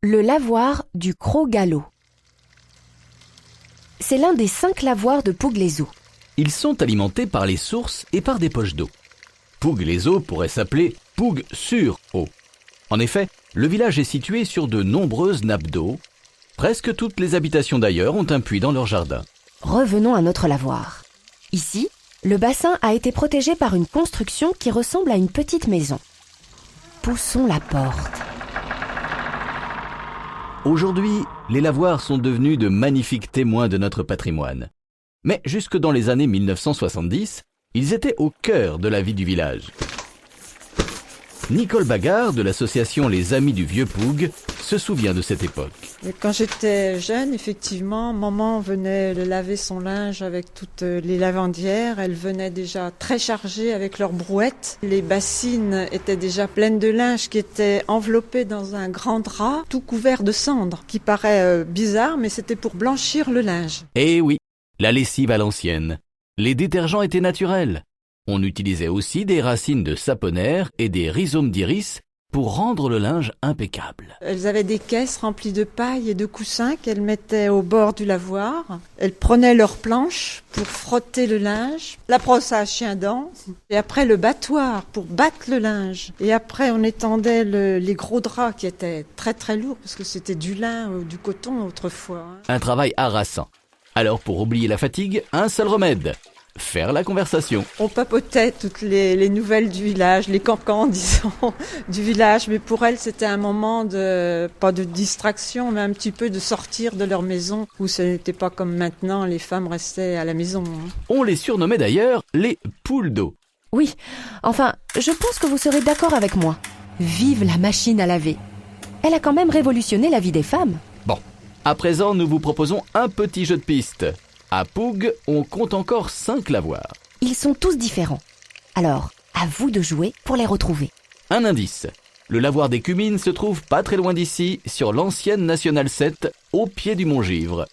Le lavoir du Cros-Gallo. C'est l'un des 5 lavoirs de Pougue-les-Eaux. Ils sont alimentés par les sources et par des poches d'eau. Pougue-les-Eaux pourrait s'appeler Pougue-sur-Eau. En effet, le village est situé sur de nombreuses nappes d'eau. Presque toutes les habitations d'ailleurs ont un puits dans leur jardin. Revenons à notre lavoir. Ici, le bassin a été protégé par une construction qui ressemble à une petite maison. Poussons la porte. Aujourd'hui, les lavoirs sont devenus de magnifiques témoins de notre patrimoine. Mais jusque dans les années 1970, ils étaient au cœur de la vie du village. Nicole Bagard, de l'association Les Amis du Vieux Pougue, se souvient de cette époque. Quand j'étais jeune, effectivement, maman venait laver son linge avec toutes les lavandières. Elle venait déjà très chargée avec leurs brouettes. Les bassines étaient déjà pleines de linge qui était enveloppé dans un grand drap, tout couvert de cendres, qui paraît bizarre, mais c'était pour blanchir le linge. Eh oui, la lessive à l'ancienne. Les détergents étaient naturels. On utilisait aussi des racines de saponaire et des rhizomes d'iris pour rendre le linge impeccable. Elles avaient des caisses remplies de paille et de coussins qu'elles mettaient au bord du lavoir. Elles prenaient leurs planches pour frotter le linge, la brosse à chien-dent, et après le battoir pour battre le linge. Et après, on étendait les gros draps qui étaient très très lourds parce que c'était du lin ou du coton autrefois. Un travail harassant. Alors pour oublier la fatigue, un seul remède. Faire la conversation. On papotait toutes les nouvelles du village, les cancans, disons, du village. Mais pour elles, c'était un moment pas de distraction, mais un petit peu de sortir de leur maison, où ce n'était pas comme maintenant, les femmes restaient à la maison. On les surnommait d'ailleurs les poules d'eau. Oui, enfin, je pense que vous serez d'accord avec moi. Vive la machine à laver. Elle a quand même révolutionné la vie des femmes. Bon, à présent, nous vous proposons un petit jeu de piste. À Pougue, on compte encore 5 lavoirs. Ils sont tous différents. Alors, à vous de jouer pour les retrouver. Un indice. Le lavoir des Cumines se trouve pas très loin d'ici, sur l'ancienne Nationale 7, au pied du Mont-Givre.